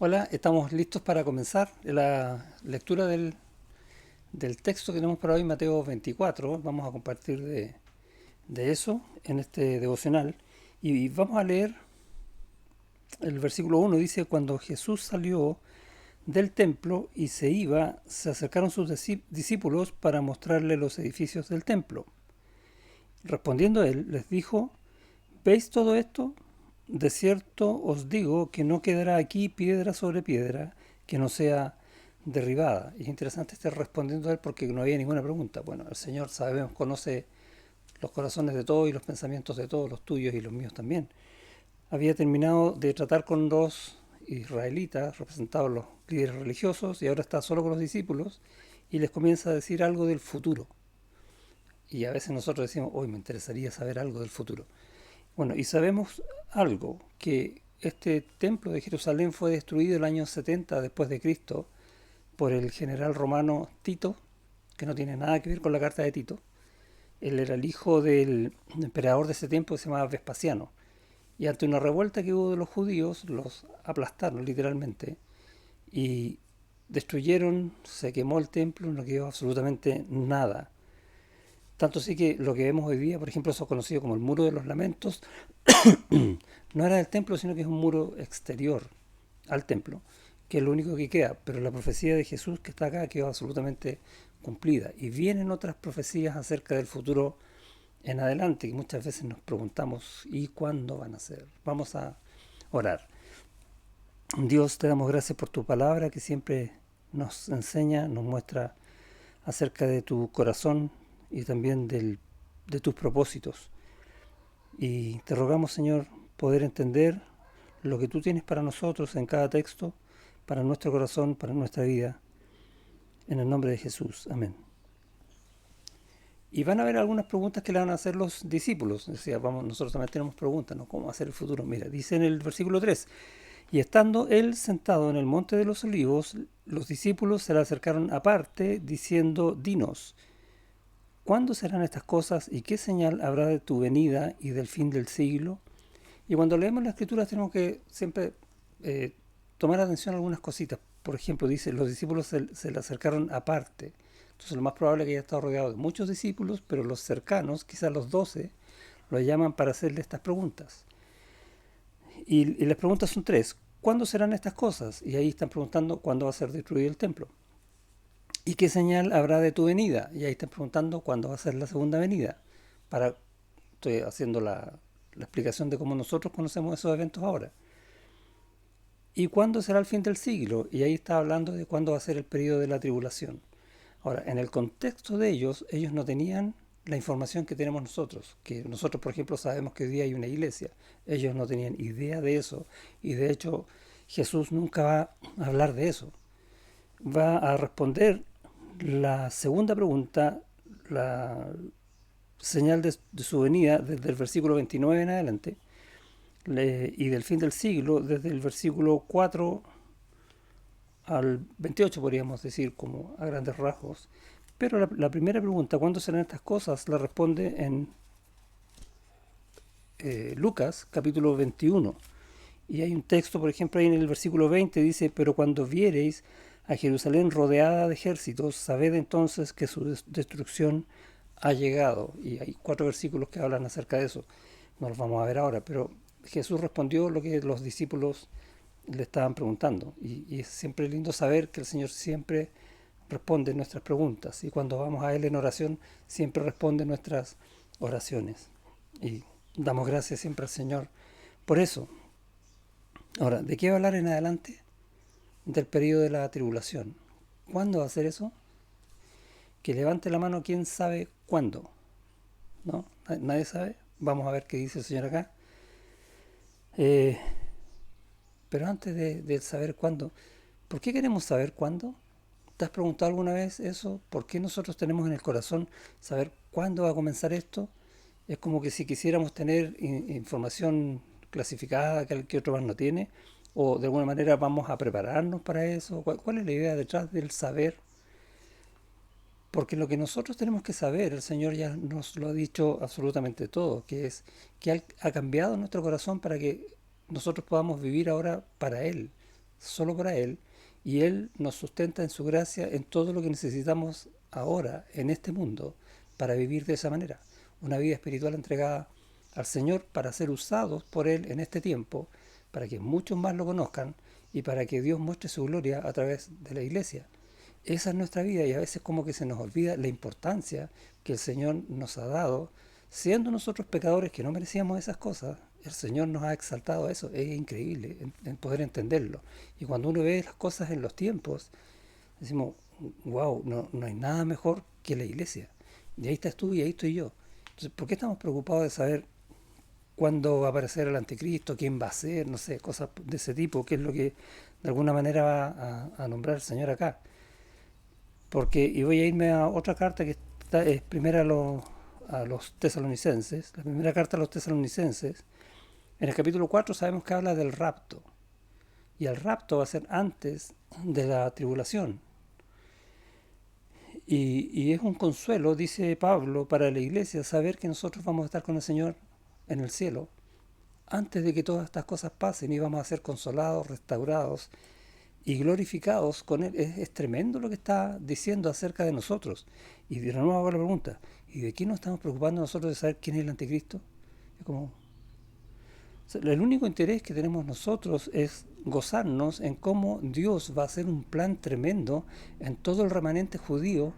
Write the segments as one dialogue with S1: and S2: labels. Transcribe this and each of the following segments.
S1: Hola, estamos listos para comenzar la lectura del texto que tenemos para hoy, Mateo 24. Vamos a compartir de eso en este devocional y vamos a leer el versículo 1. Dice, cuando Jesús salió del templo y se iba, se acercaron sus discípulos para mostrarle los edificios del templo. Respondiendo él, les dijo, ¿veis todo esto? De cierto os digo que no quedará aquí piedra sobre piedra que no sea derribada. Y es interesante estar respondiendo a él porque no había ninguna pregunta. Bueno, el Señor, sabemos, conoce los corazones de todos y los pensamientos de todos, los tuyos y los míos también. Había terminado de tratar con los israelitas, representados los líderes religiosos, y ahora está solo con los discípulos y les comienza a decir algo del futuro. Y a veces nosotros decimos, hoy me interesaría saber algo del futuro. Bueno, y sabemos algo, que este templo de Jerusalén fue destruido el año 70 después de Cristo por el general romano Tito, que no tiene nada que ver con la carta de Tito. Él era el hijo del emperador de ese tiempo que se llamaba Vespasiano. Y ante una revuelta que hubo de los judíos, los aplastaron literalmente y destruyeron, se quemó el templo, no quedó absolutamente nada. Tanto así que lo que vemos hoy día, por ejemplo, eso es conocido como el Muro de los Lamentos, no era del templo, sino que es un muro exterior al templo, que es lo único que queda. Pero la profecía de Jesús que está acá quedó absolutamente cumplida. Y vienen otras profecías acerca del futuro en adelante, que muchas veces nos preguntamos, ¿y cuándo van a ser? Vamos a orar. Dios, te damos gracias por tu palabra que siempre nos enseña, nos muestra acerca de tu corazón y también de tus propósitos. Y te rogamos, Señor, poder entender lo que tú tienes para nosotros en cada texto, para nuestro corazón, para nuestra vida. En el nombre de Jesús. Amén. Y van a haber algunas preguntas que le van a hacer los discípulos. Decía, vamos, nosotros también tenemos preguntas, ¿no? ¿Cómo hacer el futuro? Mira, dice en el versículo 3, y estando él sentado en el monte de los olivos, los discípulos se le acercaron aparte, diciendo, dinos, ¿cuándo serán estas cosas y qué señal habrá de tu venida y del fin del siglo? Y cuando leemos la escritura tenemos que siempre eh, tomar atención a algunas cositas. Por ejemplo, dice, los discípulos se le acercaron aparte. Entonces lo más probable es que haya estado rodeado de muchos discípulos, pero los cercanos, quizás los 12, lo llaman para hacerle estas preguntas. Y las preguntas son tres. ¿Cuándo serán estas cosas? Y ahí están preguntando cuándo va a ser destruido el templo. ¿Y qué señal habrá de tu venida? Y ahí están preguntando cuándo va a ser la segunda venida. Para, estoy haciendo la explicación de cómo nosotros conocemos esos eventos ahora. ¿Y cuándo será el fin del siglo? Y ahí está hablando de cuándo va a ser el periodo de la tribulación. Ahora, en el contexto de ellos no tenían la información que tenemos nosotros, que nosotros, por ejemplo, sabemos que hoy día hay una iglesia. Ellos no tenían idea de eso, y de hecho Jesús nunca va a hablar de eso. Va a responder la segunda pregunta, la señal de su venida, desde el versículo 29 en adelante, y del fin del siglo, desde el versículo 4 al 28, podríamos decir, como a grandes rasgos. Pero la primera pregunta, ¿cuándo serán estas cosas?, la responde en Lucas, capítulo 21. Y hay un texto, por ejemplo, ahí en el versículo 20, dice, pero cuando viereis a Jerusalén rodeada de ejércitos, sabed entonces que su destrucción ha llegado. Y hay 4 versículos que hablan acerca de eso. No los vamos a ver ahora, pero Jesús respondió lo que los discípulos le estaban preguntando. Y es siempre lindo saber que el Señor siempre responde nuestras preguntas. Y cuando vamos a Él en oración, siempre responde nuestras oraciones. Y damos gracias siempre al Señor por eso. Ahora, ¿de qué va a hablar en adelante? Del periodo de la tribulación. ¿Cuándo va a ser eso? Que levante la mano quien sabe cuándo. ¿No? Nadie sabe. Vamos a ver qué dice el Señor acá. Eh, pero antes de saber cuándo, ¿por qué queremos saber cuándo? ¿Te has preguntado alguna vez eso? ¿Por qué nosotros tenemos en el corazón saber cuándo va a comenzar esto? Es como que si quisiéramos tener información clasificada que otro más no tiene, o de alguna manera vamos a prepararnos para eso. ¿Cuál es la idea detrás del saber? Porque lo que nosotros tenemos que saber, el Señor ya nos lo ha dicho absolutamente todo, que es que ha cambiado nuestro corazón para que nosotros podamos vivir ahora para Él. solo para Él, y Él nos sustenta en su gracia en todo lo que necesitamos ahora, en este mundo, para vivir de esa manera. Una vida espiritual entregada al Señor para ser usados por Él en este tiempo, para que muchos más lo conozcan y para que Dios muestre su gloria a través de la iglesia. Esa es nuestra vida y a veces como que se nos olvida la importancia que el Señor nos ha dado, siendo nosotros pecadores que no merecíamos esas cosas. El Señor nos ha exaltado a eso, es increíble en poder entenderlo. Y cuando uno ve las cosas en los tiempos, decimos, wow, no hay nada mejor que la iglesia. Y ahí estás tú y ahí estoy yo. Entonces, ¿por qué estamos preocupados de saber cuándo va a aparecer el anticristo, quién va a ser, no sé, cosas de ese tipo, qué es lo que de alguna manera va a nombrar el Señor acá? Porque, y voy a irme a otra carta que está, es primera a los tesalonicenses, la primera carta a los tesalonicenses. En el capítulo 4 sabemos que habla del rapto, y el rapto va a ser antes de la tribulación. Y es un consuelo, dice Pablo, para la iglesia saber que nosotros vamos a estar con el Señor en el cielo antes de que todas estas cosas pasen y vamos a ser consolados, restaurados y glorificados con Él. Es tremendo lo que está diciendo acerca de nosotros. Y de nuevo hago la pregunta, ¿y de qué nos estamos preocupando nosotros de saber quién es el anticristo? Es como, o sea, el único interés que tenemos nosotros es gozarnos en cómo Dios va a hacer un plan tremendo en todo el remanente judío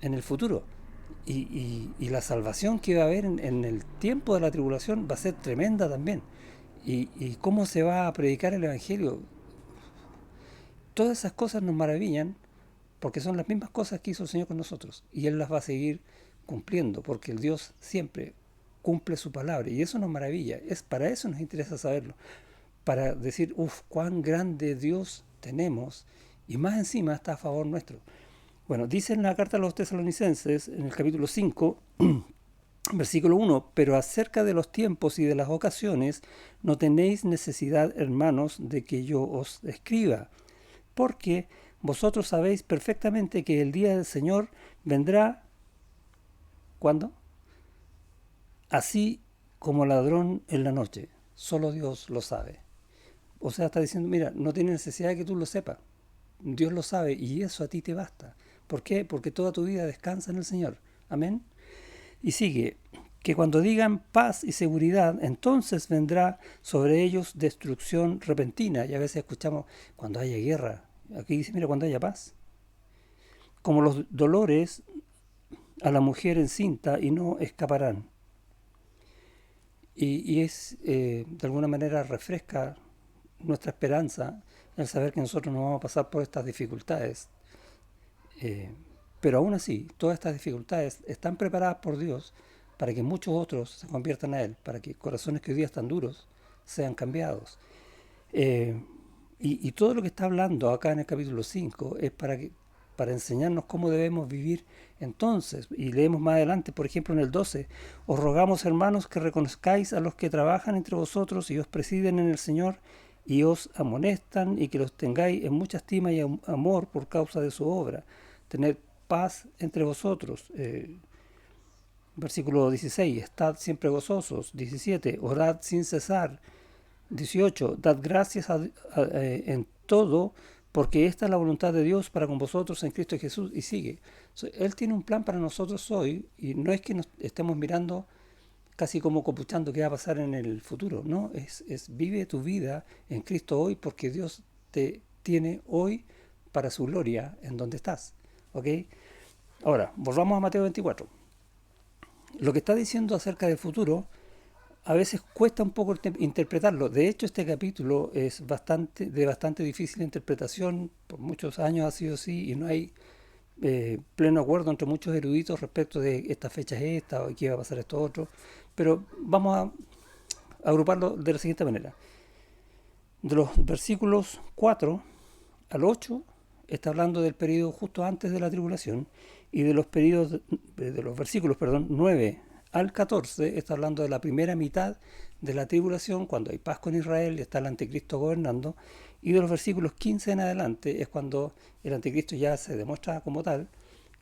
S1: en el futuro. Y la salvación que va a haber en el tiempo de la tribulación va a ser tremenda también. Y cómo se va a predicar el Evangelio. Todas esas cosas nos maravillan porque son las mismas cosas que hizo el Señor con nosotros. Y Él las va a seguir cumpliendo porque el Dios siempre cumple su palabra. Y eso nos maravilla. Para eso nos interesa saberlo. Para decir, uff, cuán grande Dios tenemos. Y más encima está a favor nuestro. Bueno, dice en la carta a los tesalonicenses, en el capítulo 5, versículo 1, pero acerca de los tiempos y de las ocasiones, no tenéis necesidad, hermanos, de que yo os escriba, porque vosotros sabéis perfectamente que el día del Señor vendrá, ¿cuándo? Así como ladrón en la noche. Solo Dios lo sabe. O sea, está diciendo, mira, no tiene necesidad de que tú lo sepas. Dios lo sabe y eso a ti te basta. ¿Por qué? Porque toda tu vida descansa en el Señor. Amén. Y sigue, que cuando digan paz y seguridad, entonces vendrá sobre ellos destrucción repentina. Y a veces escuchamos, cuando haya guerra. Aquí dice, mira, cuando haya paz. Como los dolores a la mujer encinta y no escaparán. Y es, de alguna manera, refresca nuestra esperanza el saber que nosotros no vamos a pasar por estas dificultades. Eh, pero aún así, todas estas dificultades están preparadas por Dios para que muchos otros se conviertan a Él, para que corazones que hoy día están duros sean cambiados. Eh, y todo lo que está hablando acá en el capítulo 5 es para enseñarnos cómo debemos vivir entonces. Y leemos más adelante, por ejemplo, en el 12, os rogamos, hermanos, que reconozcáis a los que trabajan entre vosotros y os presiden en el Señor y os amonestan y que los tengáis en mucha estima y amor por causa de su obra. Tened paz entre vosotros. Versículo 16, estad siempre gozosos. 17, orad sin cesar. 18, dad gracias en todo, porque esta es la voluntad de Dios para con vosotros en Cristo Jesús. Y sigue. Él tiene un plan para nosotros hoy, y no es que nos estemos mirando casi como copuchando qué va a pasar en el futuro, ¿no? Vive tu vida en Cristo hoy, porque Dios te tiene hoy para su gloria en donde estás. ¿Ok? Ahora, volvamos a Mateo 24. Lo que está diciendo acerca del futuro a veces cuesta un poco interpretarlo. De hecho, este capítulo es de bastante difícil interpretación. Por muchos años ha sido así y no hay pleno acuerdo entre muchos eruditos respecto de esta fecha es esta o aquí va a pasar esto otro. Pero vamos a agruparlo de la siguiente manera. De los versículos 4 al 8 está hablando del periodo justo antes de la tribulación, y de los versículos 9 al 14 está hablando de la primera mitad de la tribulación, cuando hay paz con Israel y está el anticristo gobernando, y de los versículos 15 en adelante es cuando el anticristo ya se demuestra como tal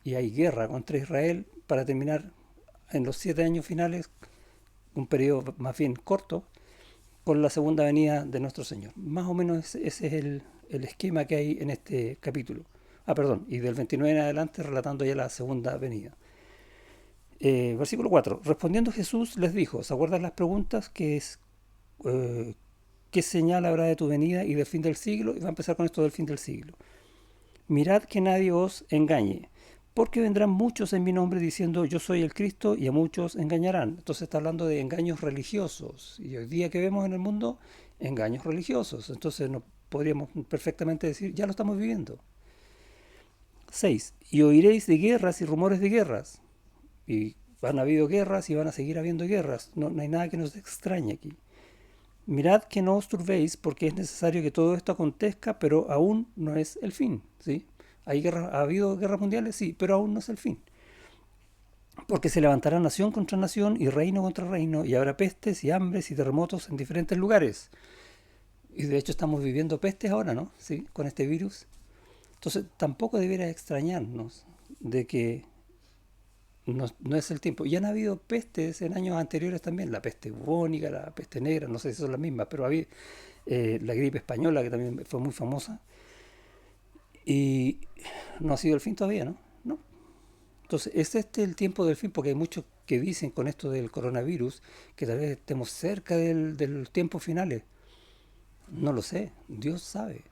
S1: y hay guerra contra Israel para terminar en los 7 años finales, un periodo más bien corto, con la segunda venida de nuestro Señor. Más o menos ese es el esquema que hay en este capítulo. Perdón, y del 29 en adelante relatando ya la segunda venida. Versículo 4. Respondiendo Jesús les dijo, ¿se acuerdan las preguntas? Eh, ¿Qué señal habrá de tu venida y del fin del siglo? Y va a empezar con esto del fin del siglo. Mirad que nadie os engañe, porque vendrán muchos en mi nombre diciendo yo soy el Cristo y a muchos engañarán. Entonces está hablando de engaños religiosos. Y hoy día que vemos en el mundo, engaños religiosos. Entonces no podríamos perfectamente decir, ya lo estamos viviendo. 6. Y oiréis de guerras y rumores de guerras. Y han habido guerras y van a seguir habiendo guerras. No hay nada que nos extrañe aquí. Mirad que no os turbéis, porque es necesario que todo esto acontezca, pero aún no es el fin. ¿Sí? ¿Ha habido guerras mundiales? Sí, pero aún no es el fin. Porque se levantará nación contra nación y reino contra reino, y habrá pestes y hambres y terremotos en diferentes lugares. Y de hecho estamos viviendo pestes ahora, ¿no? ¿Sí? Con este virus. Entonces tampoco debiera extrañarnos de que no es el tiempo. Y han habido pestes en años anteriores también, la peste bubónica, la peste negra, no sé si son las mismas, pero había la gripe española que también fue muy famosa. Y no ha sido el fin todavía, ¿no? No. Entonces, es este el tiempo del fin, porque hay muchos que dicen con esto del coronavirus que tal vez estemos cerca de los tiempos finales. No lo sé, Dios sabe.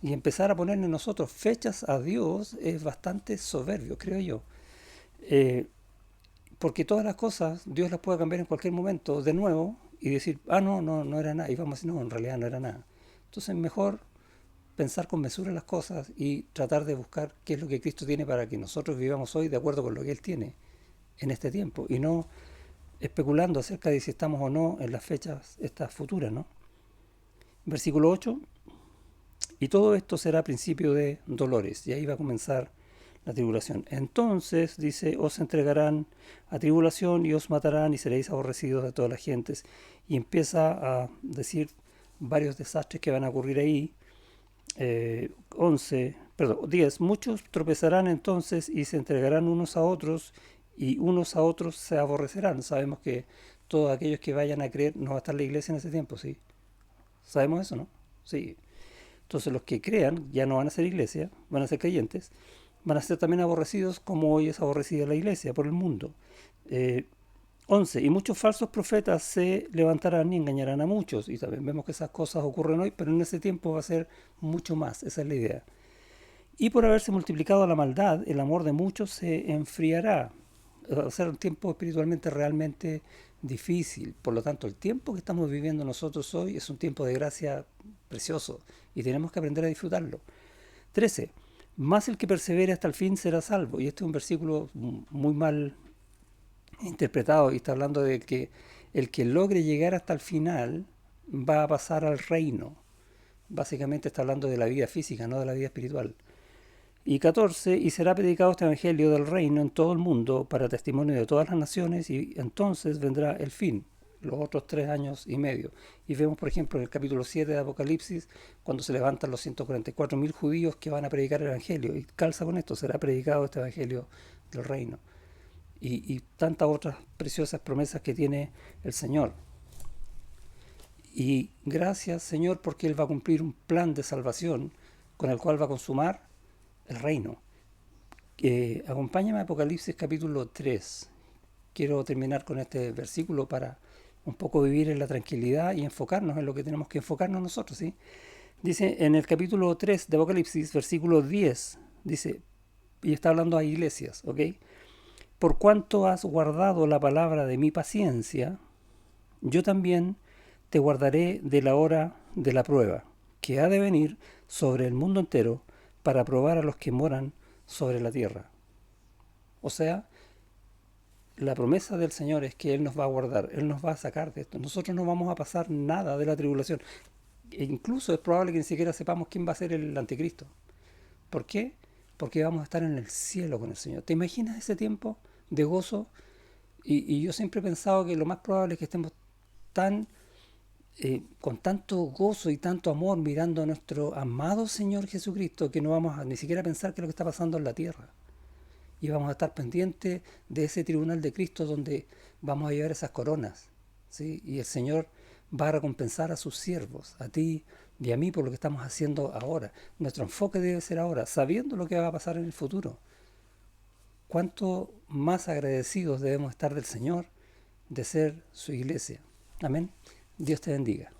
S1: Y empezar a ponerle nosotros fechas a Dios es bastante soberbio, creo yo. Eh, Porque todas las cosas Dios las puede cambiar en cualquier momento de nuevo y decir, no era nada. Y vamos a decir, no, en realidad no era nada. Entonces mejor pensar con mesura las cosas y tratar de buscar qué es lo que Cristo tiene para que nosotros vivamos hoy de acuerdo con lo que Él tiene en este tiempo y no especulando acerca de si estamos o no en las fechas estas futuras, ¿no? Versículo 8. Y todo esto será principio de dolores. Y ahí va a comenzar la tribulación. Entonces, dice, os entregarán a tribulación y os matarán y seréis aborrecidos de todas las gentes. Y empieza a decir varios desastres que van a ocurrir ahí. 10. Muchos tropezarán entonces y se entregarán unos a otros y unos a otros se aborrecerán. Sabemos que todos aquellos que vayan a creer no va a estar la iglesia en ese tiempo, ¿sí? ¿Sabemos eso, no? Sí. Entonces los que crean ya no van a ser iglesia, van a ser creyentes, van a ser también aborrecidos como hoy es aborrecida la iglesia por el mundo. Eh, 11. Y muchos falsos profetas se levantarán y engañarán a muchos. Y también vemos que esas cosas ocurren hoy, pero en ese tiempo va a ser mucho más. Esa es la idea. Y por haberse multiplicado la maldad, el amor de muchos se enfriará. Va a ser un tiempo espiritualmente realmente difícil. Por lo tanto, el tiempo que estamos viviendo nosotros hoy es un tiempo de gracia precioso y tenemos que aprender a disfrutarlo. 13. Más el que persevere hasta el fin será salvo. Y este es un versículo muy mal interpretado y está hablando de que el que logre llegar hasta el final va a pasar al reino. Básicamente está hablando de la vida física, no de la vida espiritual. Y 14. Y será predicado este evangelio del reino en todo el mundo para testimonio de todas las naciones y entonces vendrá el fin, los otros 3 años y medio. Y vemos, por ejemplo, en el capítulo 7 de Apocalipsis, cuando se levantan los 144.000 judíos que van a predicar el evangelio. Y calza con esto, será predicado este evangelio del reino. Y tantas otras preciosas promesas que tiene el Señor. Y gracias, Señor, porque Él va a cumplir un plan de salvación con el cual va a consumar el reino. Acompáñame a Apocalipsis capítulo 3. Quiero terminar con este versículo para un poco vivir en la tranquilidad y enfocarnos en lo que tenemos que enfocarnos nosotros, ¿sí? Dice en el capítulo 3 de Apocalipsis, versículo 10, dice, y está hablando a iglesias, ¿ok? Por cuanto has guardado la palabra de mi paciencia, yo también te guardaré de la hora de la prueba, que ha de venir sobre el mundo entero para probar a los que moran sobre la tierra. O sea, la promesa del Señor es que Él nos va a guardar, Él nos va a sacar de esto. Nosotros no vamos a pasar nada de la tribulación. E incluso es probable que ni siquiera sepamos quién va a ser el anticristo. ¿Por qué? Porque vamos a estar en el cielo con el Señor. ¿Te imaginas ese tiempo de gozo? Y yo siempre he pensado que lo más probable es que estemos tan con tanto gozo y tanto amor mirando a nuestro amado Señor Jesucristo que no vamos a ni siquiera pensar qué es lo que está pasando en la tierra. Y vamos a estar pendientes de ese tribunal de Cristo donde vamos a llevar esas coronas, ¿sí? Y el Señor va a recompensar a sus siervos, a ti y a mí por lo que estamos haciendo ahora. Nuestro enfoque debe ser ahora, sabiendo lo que va a pasar en el futuro. ¿Cuánto más agradecidos debemos estar del Señor de ser su iglesia? Amén. Dios te bendiga.